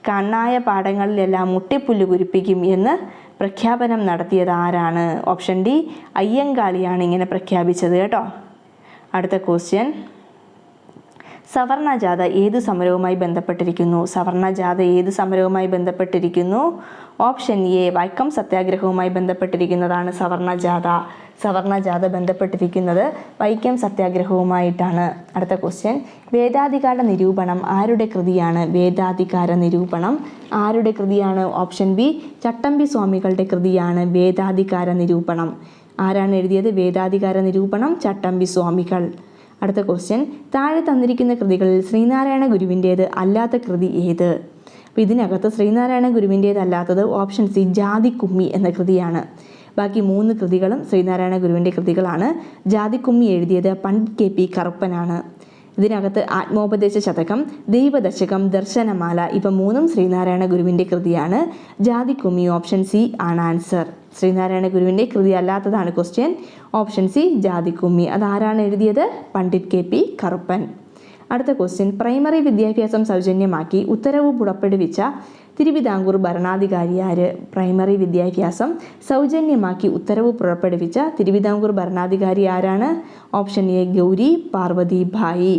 കണ്ണായ പാഠങ്ങളിലെല്ലാം മുട്ടിപ്പുല്ല് കുരിപ്പിക്കും എന്ന് പ്രഖ്യാപനം നടത്തിയത് ആരാണ്? ഓപ്ഷൻ ഡി അയ്യങ്കാളിയാണ് ഇങ്ങനെ പ്രഖ്യാപിച്ചത് കേട്ടോ. അടുത്ത ക്വസ്റ്റ്യൻ, സവർണ ജാഥ ഏതു സമരവുമായി ബന്ധപ്പെട്ടിരിക്കുന്നു? സവർണ ജാഥ ഏത് സമരവുമായി ബന്ധപ്പെട്ടിരിക്കുന്നു? ഓപ്ഷൻ എ വൈക്കം സത്യാഗ്രഹവുമായി ബന്ധപ്പെട്ടിരിക്കുന്നതാണ് സവർണ ജാഥ. സവർണ ജാഥ ബന്ധപ്പെട്ടിരിക്കുന്നത് വൈക്കം സത്യാഗ്രഹവുമായിട്ടാണ്. അടുത്ത ക്വസ്റ്റ്യൻ, വേദാധികാര നിരൂപണം ആരുടെ കൃതിയാണ്? വേദാധികാര നിരൂപണം ആരുടെ കൃതിയാണ്? ഓപ്ഷൻ ബി ചട്ടമ്പി സ്വാമികളുടെ കൃതിയാണ് വേദാധികാര നിരൂപണം. ആരാണ് എഴുതിയത് വേദാധികാര നിരൂപണം? ചട്ടമ്പി സ്വാമികൾ. അടുത്ത ക്വസ്റ്റ്യൻ, താഴെ തന്നിരിക്കുന്ന കൃതികളിൽ ശ്രീനാരായണ ഗുരുവിൻ്റേത് അല്ലാത്ത കൃതി ഏത്? അപ്പോൾ ഇതിനകത്ത് ശ്രീനാരായണ ഗുരുവിൻ്റേതല്ലാത്തത് ഓപ്ഷൻ സി ജാതിക്കുമ്മി എന്ന കൃതിയാണ്. ബാക്കി 3 കൃതികളും ശ്രീനാരായണ ഗുരുവിൻ്റെ കൃതികളാണ്. ജാതിക്കുമ്മി എഴുതിയത് പണ്ഡിറ്റ് KP കറുപ്പനാണ്. ഇതിനകത്ത് ആത്മോപദേശ ശതകം, ദൈവദശകം, ദർശനമാല ഇവ 3ഉം ശ്രീനാരായണ ഗുരുവിൻ്റെ കൃതിയാണ്. ജാതിക്കുമ്മി ഓപ്ഷൻ സി ആണ് ആൻസർ. ശ്രീനാരായണ ഗുരുവിൻ്റെ കൃതി അല്ലാത്തതാണ് ക്വസ്റ്റ്യൻ. ഓപ്ഷൻ സി ജാതിക്കുമ്മി. അതാരാണ് എഴുതിയത്? പണ്ഡിറ്റ് KP കറുപ്പൻ. അടുത്ത ക്വസ്റ്റ്യൻ, പ്രൈമറി വിദ്യാഭ്യാസം സൗജന്യമാക്കി ഉത്തരവ് പുറപ്പെടുവിച്ച തിരുവിതാംകൂർ ഭരണാധികാരി ആര്? പ്രൈമറി വിദ്യാഭ്യാസം സൗജന്യമാക്കി ഉത്തരവ് പുറപ്പെടുവിച്ച തിരുവിതാംകൂർ ഭരണാധികാരി ആരാണ്? Option A Gowri Parvathi Bayi.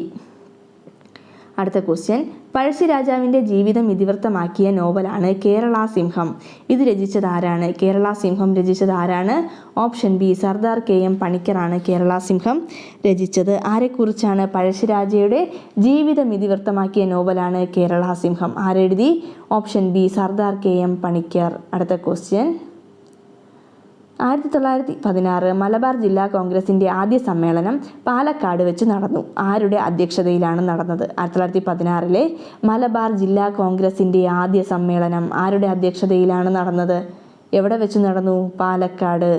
അടുത്ത ക്വസ്റ്റ്യൻ, പഴശ്ശിരാജാവിൻ്റെ ജീവിതം ഇതിവൃത്തമാക്കിയ നോവലാണ് കേരള സിംഹം. ഇത് രചിച്ചത് ആരാണ്? കേരള സിംഹം രചിച്ചത് ആരാണ്? ഓപ്ഷൻ ബി സർദാർ KM പണിക്കറാണ് കേരള സിംഹം രചിച്ചത്. ആരെക്കുറിച്ചാണ്? പഴശ്ശിരാജയുടെ ജീവിതം ഇതിവൃത്തമാക്കിയ നോവലാണ് കേരള സിംഹം. ആരെഴുതി? Option B Sardar KM Panikkar. അടുത്ത ക്വസ്റ്റ്യൻ, 1916 മലബാർ ജില്ലാ കോൺഗ്രസിൻ്റെ ആദ്യ സമ്മേളനം പാലക്കാട് വെച്ച് നടന്നു. ആരുടെ അധ്യക്ഷതയിലാണ് നടന്നത്? 1916 മലബാർ ജില്ലാ കോൺഗ്രസിൻ്റെ ആദ്യ സമ്മേളനം ആരുടെ അധ്യക്ഷതയിലാണ് നടന്നത്? എവിടെ വെച്ച് നടന്നു? പാലക്കാട്.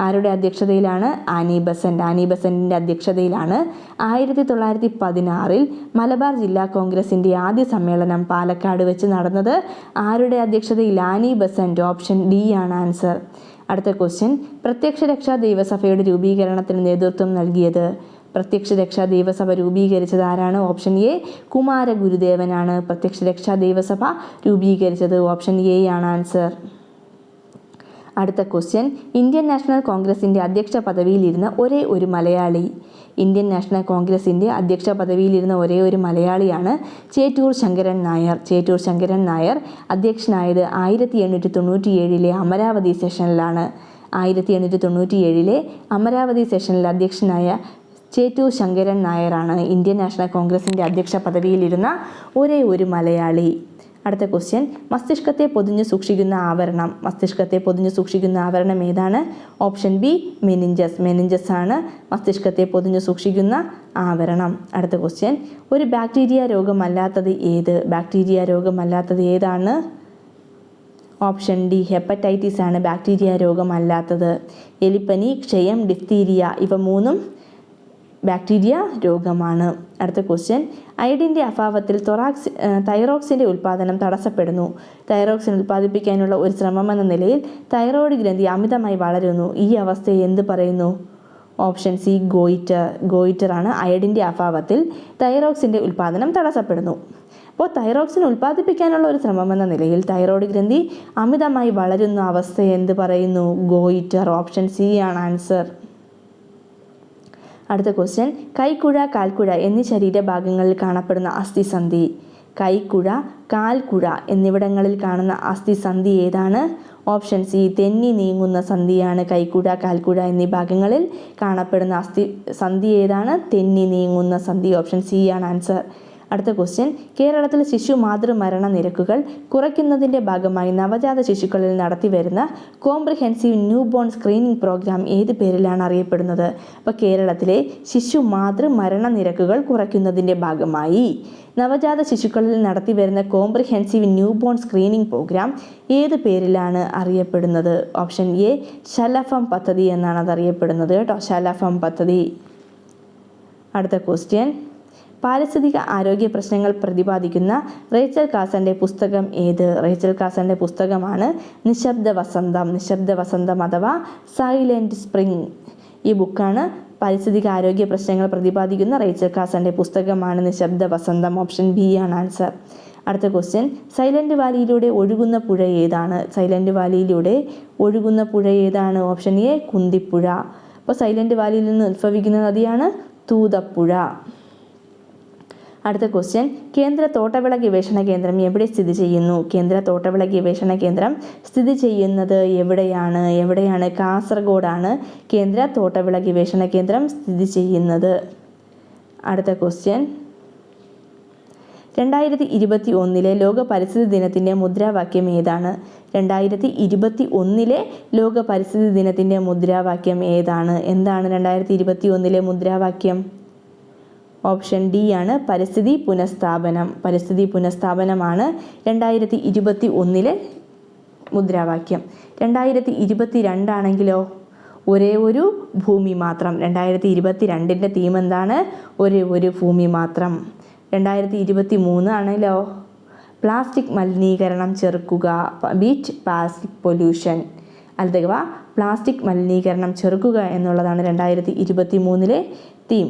ആരുടെ അധ്യക്ഷതയിലാണ്? Annie Besant. ആനി ബസന്റിൻ്റെ അധ്യക്ഷതയിലാണ് 1916 മലബാർ ജില്ലാ കോൺഗ്രസിൻ്റെ ആദ്യ സമ്മേളനം പാലക്കാട് വെച്ച് നടന്നത്. ആരുടെ അധ്യക്ഷതയിൽ? Annie Besant. ഓപ്ഷൻ ഡി ആണ് ആൻസർ. അടുത്ത ക്വസ്റ്റ്യൻ, പ്രത്യക്ഷ രക്ഷാ ദൈവസഭയുടെ രൂപീകരണത്തിന് നേതൃത്വം നൽകിയത്? പ്രത്യക്ഷ രക്ഷാ ദൈവസഭ രൂപീകരിച്ചത് ആരാണ്? ഓപ്ഷൻ എ കുമാര ഗുരുദേവനാണ് പ്രത്യക്ഷ രക്ഷാ ദൈവസഭ രൂപീകരിച്ചത്. ഓപ്ഷൻ എ ആണ് ആൻസർ. അടുത്ത ക്വസ്റ്റ്യൻ, ഇന്ത്യൻ നാഷണൽ കോൺഗ്രസിൻ്റെ അധ്യക്ഷ പദവിയിലിരുന്ന ഒരേ ഒരു മലയാളി. ഇന്ത്യൻ നാഷണൽ കോൺഗ്രസിൻ്റെ അധ്യക്ഷ പദവിയിലിരുന്ന ഒരേ ഒരു മലയാളിയാണ് ചേറ്റൂർ ശങ്കരൻ നായർ. ചേറ്റൂർ ശങ്കരൻ നായർ അധ്യക്ഷനായത് 1897 അമരാവതി സെഷനിലാണ്. 1897 അമരാവതി സെഷനിൽ അധ്യക്ഷനായ ചേറ്റൂർ ശങ്കരൻ നായരാണ് ഇന്ത്യൻ നാഷണൽ കോൺഗ്രസിൻ്റെ അധ്യക്ഷ പദവിയിലിരുന്ന ഒരേ ഒരു മലയാളി. അടുത്ത ക്വസ്റ്റ്യൻ, മസ്തിഷ്കത്തെ പൊതിഞ്ഞു സൂക്ഷിക്കുന്ന ആവരണം. മസ്തിഷ്കത്തെ പൊതിഞ്ഞു സൂക്ഷിക്കുന്ന ആവരണം ഏതാണ്? Option B meninges. മെനിഞ്ചസ് ആണ് മസ്തിഷ്കത്തെ പൊതിഞ്ഞു സൂക്ഷിക്കുന്ന ആവരണം. അടുത്ത ക്വസ്റ്റ്യൻ, ഒരു ബാക്ടീരിയ രോഗമല്ലാത്തത് ഏത്? ബാക്ടീരിയ രോഗമല്ലാത്തത് ഏതാണ്? ഓപ്ഷൻ ഡി ഹെപ്പറ്റൈറ്റിസ് ആണ് ബാക്ടീരിയ രോഗമല്ലാത്തത്. എലിപ്പനി, ക്ഷയം, ഡിഫ്തീരിയ ഇവ മൂന്നും ബാക്ടീരിയ രോഗമാണ്. അടുത്ത ക്വസ്റ്റ്യൻ, അയഡിൻ്റെ അഭാവത്തിൽ തൈറോക്സിൻ്റെ ഉൽപ്പാദനം തടസ്സപ്പെടുന്നു. തൈറോക്സിൻ ഉൽപ്പാദിപ്പിക്കാനുള്ള ഒരു ശ്രമമെന്ന നിലയിൽ തൈറോയ്ഡ് ഗ്രന്ഥി അമിതമായി വളരുന്നു. ഈ അവസ്ഥയെ എന്ത് പറയുന്നു? Option C goitre. ഗോയിറ്റർ ആണ് അയഡിൻ്റെ അഭാവത്തിൽ തൈറോക്സിൻ്റെ ഉൽപ്പാദനം തടസ്സപ്പെടുന്നു. അപ്പോൾ തൈറോക്സിൻ ഉൽപ്പാദിപ്പിക്കാനുള്ള ഒരു ശ്രമമെന്ന നിലയിൽ തൈറോയ്ഡ് ഗ്രന്ഥി അമിതമായി വളരുന്ന അവസ്ഥയെ എന്ത് പറയുന്നു? ഗോയിറ്റർ. ഓപ്ഷൻ സി ആണ് ആൻസർ. അടുത്ത ക്വസ്റ്റ്യൻ, കൈക്കുഴ, കാൽക്കുഴ എന്നീ ശരീരഭാഗങ്ങളിൽ കാണപ്പെടുന്ന അസ്ഥിസന്ധി. കൈക്കുഴ, കാൽക്കുഴ എന്നിവിടങ്ങളിൽ കാണുന്ന അസ്ഥിസന്ധി ഏതാണ്? ഓപ്ഷൻ സി തെന്നി നീങ്ങുന്ന സന്ധിയാണ്. കൈക്കുഴ, കാൽക്കുഴ എന്നീ ഭാഗങ്ങളിൽ കാണപ്പെടുന്ന സന്ധി ഏതാണ്? തെന്നി നീങ്ങുന്ന സന്ധി. ഓപ്ഷൻ സി ആണ് ആൻസർ. അടുത്ത ക്വസ്റ്റ്യൻ, കേരളത്തിൽ ശിശു മാതൃമരണ നിരക്കുകൾ കുറയ്ക്കുന്നതിൻ്റെ ഭാഗമായി നവജാത ശിശുക്കളിൽ നടത്തിവരുന്ന comprehensive new born screening program ഏത് പേരിലാണ് അറിയപ്പെടുന്നത്? അപ്പോൾ കേരളത്തിലെ ശിശു മാതൃമരണ നിരക്കുകൾ കുറയ്ക്കുന്നതിൻ്റെ ഭാഗമായി നവജാത ശിശുക്കളിൽ നടത്തിവരുന്ന comprehensive new born screening program ഏത് പേരിലാണ് അറിയപ്പെടുന്നത്? ഓപ്ഷൻ എ ശലഭം പദ്ധതി എന്നാണ് അത് അറിയപ്പെടുന്നത് കേട്ടോ. ശലഭം പദ്ധതി. അടുത്ത ക്വസ്റ്റ്യൻ, പാരിസ്ഥിതിക ആരോഗ്യ പ്രശ്നങ്ങൾ പ്രതിപാദിക്കുന്ന റേച്ചൽ കാസൻ്റെ പുസ്തകം ഏത്? റേച്ചൽ കാസൻ്റെ പുസ്തകമാണ് നിശബ്ദ വസന്തം. നിശബ്ദ വസന്തം അഥവാ സൈലൻറ്റ് സ്പ്രിംഗ്. ഈ ബുക്കാണ് പാരിസ്ഥിതിക ആരോഗ്യ പ്രശ്നങ്ങൾ പ്രതിപാദിക്കുന്ന റേച്ചൽ കാസൻ്റെ പുസ്തകമാണ് നിശബ്ദ വസന്തം. ഓപ്ഷൻ ബി ആണ് ആൻസർ. അടുത്ത ക്വസ്റ്റ്യൻ, സൈലൻറ്റ് വാലിയിലൂടെ ഒഴുകുന്ന പുഴ ഏതാണ്? സൈലൻറ്റ് വാലിയിലൂടെ ഒഴുകുന്ന പുഴ ഏതാണ്? Option A Kunthipuzha. അപ്പോൾ സൈലൻറ്റ് വാലിയിൽ നിന്ന് ഉത്ഭവിക്കുന്ന നദിയാണ് തൂതപ്പുഴ. അടുത്ത ക്വസ്റ്റ്യൻ, കേന്ദ്ര തോട്ടവിള ഗവേഷണ കേന്ദ്രം എവിടെ സ്ഥിതി ചെയ്യുന്നു? കേന്ദ്ര തോട്ടവിള ഗവേഷണ കേന്ദ്രം സ്ഥിതി ചെയ്യുന്നത് എവിടെയാണ്? കാസർഗോഡാണ് കേന്ദ്ര തോട്ടവിള ഗവേഷണ കേന്ദ്രം സ്ഥിതി ചെയ്യുന്നത്. അടുത്ത ക്വസ്റ്റ്യൻ, 2021 ലോക പരിസ്ഥിതി ദിനത്തിൻ്റെ മുദ്രാവാക്യം ഏതാണ്? 2021 ലോക പരിസ്ഥിതി ദിനത്തിൻ്റെ മുദ്രാവാക്യം ഏതാണ്? എന്താണ് 2021 മുദ്രാവാക്യം? ഓപ്ഷൻ ഡി ആണ് പരിസ്ഥിതി പുനഃസ്ഥാപനം. പരിസ്ഥിതി പുനഃസ്ഥാപനമാണ് 2021 മുദ്രാവാക്യം. 2022 ആണെങ്കിലോ ഒരേ ഒരു ഭൂമി മാത്രം. 2022 തീം എന്താണ്? ഒരേ ഒരു ഭൂമി മാത്രം. 2023 ആണല്ലോ പ്ലാസ്റ്റിക് മലിനീകരണം ചെറുക്കുക, ബീറ്റ് പ്ലാസ്റ്റിക് പൊല്യൂഷൻ അഥവാ പ്ലാസ്റ്റിക് മലിനീകരണം ചെറുക്കുക എന്നുള്ളതാണ് 2023 തീം.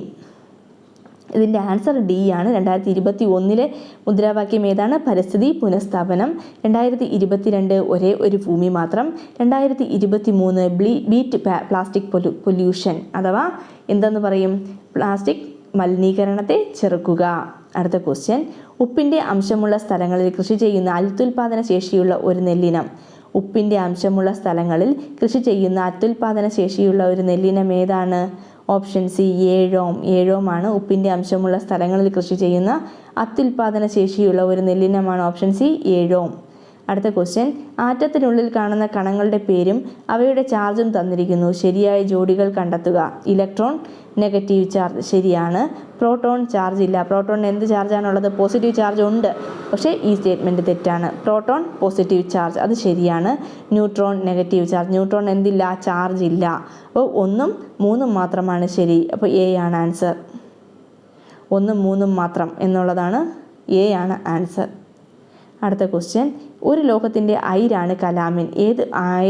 ഇതിൻ്റെ ആൻസർ ഡി ആണ്. 2021 മുദ്രാവാക്യം ഏതാണ്? പരിസ്ഥിതി പുനഃസ്ഥാപനം. 2022 ഒരേ ഒരു ഭൂമി മാത്രം. 2023 ബീറ്റ് പ്ലാസ്റ്റിക് പൊല്യൂഷൻ അഥവാ എന്തെന്ന് പറയും? പ്ലാസ്റ്റിക് മലിനീകരണത്തെ ചെറുക്കുക. അടുത്ത ക്വസ്റ്റ്യൻ, ഉപ്പിൻ്റെ അംശമുള്ള സ്ഥലങ്ങളിൽ കൃഷി ചെയ്യുന്ന അത്യുൽപാദന ശേഷിയുള്ള ഒരു നെല്ലിനം. ഉപ്പിൻ്റെ അംശമുള്ള സ്ഥലങ്ങളിൽ കൃഷി ചെയ്യുന്ന അത്യുൽപാദന ശേഷിയുള്ള ഒരു നെല്ലിനം ഏതാണ്? Option C Ezhome. ഏഴോമാണ് ഉപ്പിൻ്റെ അംശമുള്ള സ്ഥലങ്ങളിൽ കൃഷി ചെയ്യുന്ന അത്യുൽപാദന ശേഷിയുള്ള ഒരു നെല്ലിനമാണ്. Option C Ezhome. അടുത്ത ക്വസ്റ്റ്യൻ, ആറ്റത്തിനുള്ളിൽ കാണുന്ന കണങ്ങളുടെ പേരും അവയുടെ ചാർജും തന്നിരിക്കുന്നു. ശരിയായ ജോഡികൾ കണ്ടെത്തുക. ഇലക്ട്രോൺ, നെഗറ്റീവ് ചാർജ് ശരിയാണ്. പ്രോട്ടോൺ ചാർജ് ഇല്ല. പ്രോട്ടോണിന് എന്ത് ചാർജാണുള്ളത്? പോസിറ്റീവ് ചാർജ് ഉണ്ട്. പക്ഷേ ഈ സ്റ്റേറ്റ്മെൻറ്റ് തെറ്റാണ്. പ്രോട്ടോൺ പോസിറ്റീവ് ചാർജ് അത് ശരിയാണ്. Neutron negative charge. ന്യൂട്രോൺ എന്തില്ല? ചാർജ് ഇല്ല. അപ്പോൾ 1ഉം 3ഉം മാത്രമാണ് ശരി. അപ്പോൾ എ ആണ് ആൻസർ. 1ഉം 3ഉം മാത്രം എന്നുള്ളതാണ് എ ആണ് ആൻസർ. അടുത്ത ക്വസ്റ്റ്യൻ, ഒരു ലോഹത്തിൻ്റെ അയിരാണ് കലാമിൻ.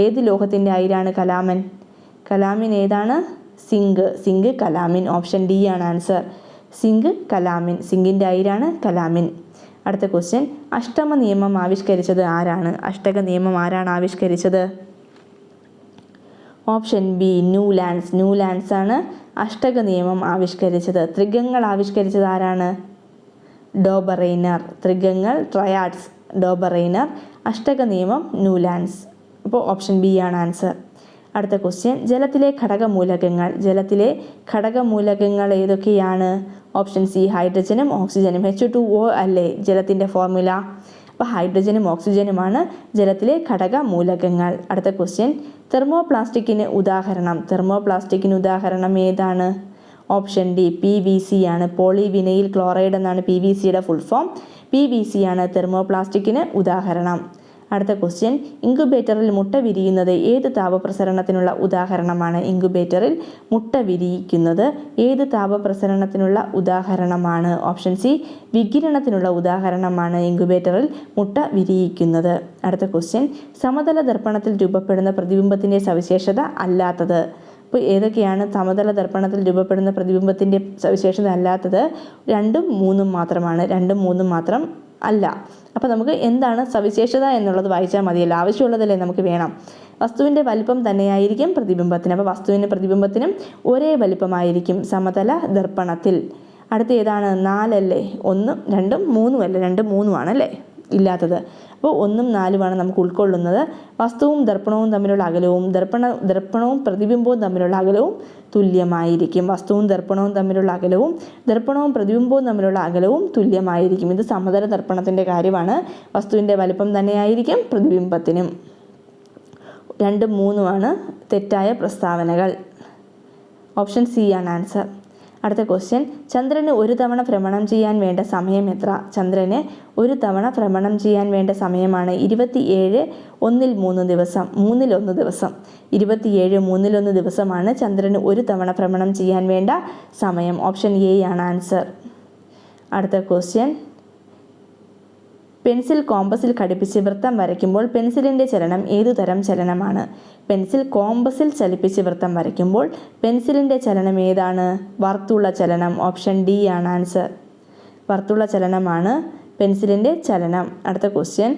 ഏത് ലോഹത്തിൻ്റെ അയിരാണ് കലാമിൻ? കലാമിൻ ഏതാണ്? Zinc. Zinc calamine. Option D ആണ് ആൻസർ. Zinc calamine. സിങ്കിൻ്റെ അയിരാണ് കലാമിൻ. അടുത്ത ക്വസ്റ്റ്യൻ, അഷ്ടമ നിയമം ആവിഷ്കരിച്ചത് ആരാണ്? അഷ്ടക നിയമം ആരാണ് ആവിഷ്കരിച്ചത്? Option B Newlands. ന്യൂലാൻഡ്സ് ആണ് അഷ്ടക നിയമം ആവിഷ്കരിച്ചത്. ത്രികങ്ങൾ ആവിഷ്കരിച്ചത് ആരാണ്? ഡോബറൈനർ. ത്രികങ്ങൾ ട്രയാഡ്സ് ഡോബറൈനർ, അഷ്ടക നിയമം ന്യൂലാൻഡ്സ്. അപ്പോൾ ഓപ്ഷൻ ബി ആണ് ആൻസർ. അടുത്ത ക്വസ്റ്റ്യൻ, ജലത്തിലെ ഘടകമൂലകങ്ങൾ. ജലത്തിലെ ഘടകമൂലകങ്ങൾ ഏതൊക്കെയാണ്? ഓപ്ഷൻ സി ഹൈഡ്രജനും ഓക്സിജനും. H2O അല്ലേ ജലത്തിൻ്റെ ഫോർമുല? അപ്പോൾ ഹൈഡ്രജനും ഓക്സിജനുമാണ് ജലത്തിലെ ഘടകമൂലകങ്ങൾ. അടുത്ത ക്വസ്റ്റ്യൻ, തെർമോപ്ലാസ്റ്റിക്കിന് ഉദാഹരണം. തെർമോപ്ലാസ്റ്റിക്കിന് ഉദാഹരണം ഏതാണ്? ഓപ്ഷൻ ഡി PVC ആണ്. പോളിവിനൈൽ ക്ലോറൈഡ് എന്നാണ് PVCയുടെ ഫുൾ ഫോം. PVC ആണ് തെർമോപ്ലാസ്റ്റിക്കിന് ഉദാഹരണം. അടുത്ത ക്വസ്റ്റ്യൻ, ഇൻക്യുബേറ്ററിൽ മുട്ട വിരിയുന്നത് ഏത് താപപ്രസരണത്തിനുള്ള ഉദാഹരണമാണ്? ഇൻക്യുബേറ്ററിൽ മുട്ട വിരിയിക്കുന്നത് ഏത് താപപ്രസരണത്തിനുള്ള ഉദാഹരണമാണ്? ഓപ്ഷൻ സി വികിരണത്തിനുള്ള ഉദാഹരണമാണ് ഇൻക്യുബേറ്ററിൽ മുട്ട വിരിയിക്കുന്നത്. അടുത്ത ക്വസ്റ്റ്യൻ, സമതല ദർപ്പണത്തിൽ രൂപപ്പെടുന്ന പ്രതിബിംബത്തിൻ്റെ സവിശേഷത അല്ലാത്തത്. അപ്പോൾ ഏതൊക്കെയാണ് സമതല ദർപ്പണത്തിൽ രൂപപ്പെടുന്ന പ്രതിബിംബത്തിൻ്റെ സവിശേഷത അല്ലാത്തത്? 2ഉം 3ഉം മാത്രമാണ്. 2ഉം 3ഉം മാത്രം അല്ല. അപ്പോൾ നമുക്ക് എന്താണ് സവിശേഷത എന്നുള്ളത് വായിച്ചാൽ മതിയല്ലോ, ആവശ്യമുള്ളതല്ലേ നമുക്ക് വേണം. വസ്തുവിൻ്റെ വലിപ്പം തന്നെയായിരിക്കും പ്രതിബിംബത്തിന്. അപ്പോൾ വസ്തുവിനും പ്രതിബിംബത്തിനും ഒരേ വലിപ്പമായിരിക്കും സമതല ദർപ്പണത്തിൽ. അടുത്ത ഏതാണ്? 4 അല്ലേ? 1, 2, 3 അല്ലേ? 2, 3 ആണല്ലേ ഇല്ലാത്തത്. അപ്പോൾ 1ഉം 4ഉമാണ് നമുക്ക് ഉൾക്കൊള്ളുന്നത്. വസ്തുവും ദർപ്പണവും തമ്മിലുള്ള അകലവും ദർപ്പണവും പ്രതിബിംബവും തമ്മിലുള്ള അകലവും തുല്യമായിരിക്കും. വസ്തുവും ദർപ്പണവും തമ്മിലുള്ള അകലവും ദർപ്പണവും പ്രതിബിംബവും തമ്മിലുള്ള അകലവും തുല്യമായിരിക്കും. ഇത് സമതല ദർപ്പണത്തിൻ്റെ കാര്യമാണ്. വസ്തുവിൻ്റെ വലിപ്പം തന്നെയായിരിക്കും പ്രതിബിംബത്തിനും. 2ഉം 3ഉമാണ് തെറ്റായ പ്രസ്താവനകൾ. ഓപ്ഷൻ സി ആണ് ആൻസർ. അടുത്ത ക്വസ്റ്റ്യൻ, ചന്ദ്രന് ഒരു തവണ ഭ്രമണം ചെയ്യാൻ വേണ്ട സമയം എത്ര? ചന്ദ്രന് ഒരു തവണ ഭ്രമണം ചെയ്യാൻ വേണ്ട സമയമാണ് 27 1 3 ദിവസം. 3 ദിവസം. 27 3 ദിവസമാണ് ചന്ദ്രന് ഒരു തവണ ഭ്രമണം ചെയ്യാൻ വേണ്ട സമയം. ഓപ്ഷൻ എ ആണ് ആൻസർ. അടുത്ത ക്വസ്റ്റ്യൻ, പെൻസിൽ കോമ്പസിൽ ഘടിപ്പിച്ച് വൃത്തം വരയ്ക്കുമ്പോൾ പെൻസിലിൻ്റെ ചലനം ഏതുതരം ചലനമാണ്? പെൻസിൽ കോമ്പസിൽ ചലിപ്പിച്ച് വൃത്തം വരയ്ക്കുമ്പോൾ പെൻസിലിൻ്റെ ചലനം ഏതാണ്? വർത്തുള്ള ചലനം. ഓപ്ഷൻ ഡി ആണ് ആൻസർ. വർത്തുള്ള ചലനമാണ് പെൻസിലിൻ്റെ ചലനം. അടുത്ത ക്വസ്റ്റ്യൻ,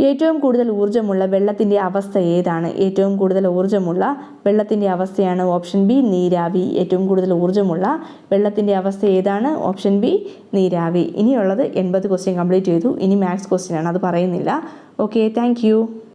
ഏറ്റവും കൂടുതൽ ഊർജ്ജമുള്ള വെള്ളത്തിൻ്റെ അവസ്ഥ ഏതാണ്? ഏറ്റവും കൂടുതൽ ഊർജ്ജമുള്ള വെള്ളത്തിൻ്റെ അവസ്ഥയാണ് ഓപ്ഷൻ ബി നീരാവി. ഏറ്റവും കൂടുതൽ ഊർജ്ജമുള്ള വെള്ളത്തിൻ്റെ അവസ്ഥ ഏതാണ്? ഓപ്ഷൻ ബി നീരാവി. ഇനിയുള്ളത് 80 ക്വസ്റ്റ്യൻ കംപ്ലീറ്റ് ചെയ്തു. ഇനി മാത്സ് ക്വസ്റ്റ്യൻ ആണ്, അത് പറയുന്നില്ല. Okay, thank you.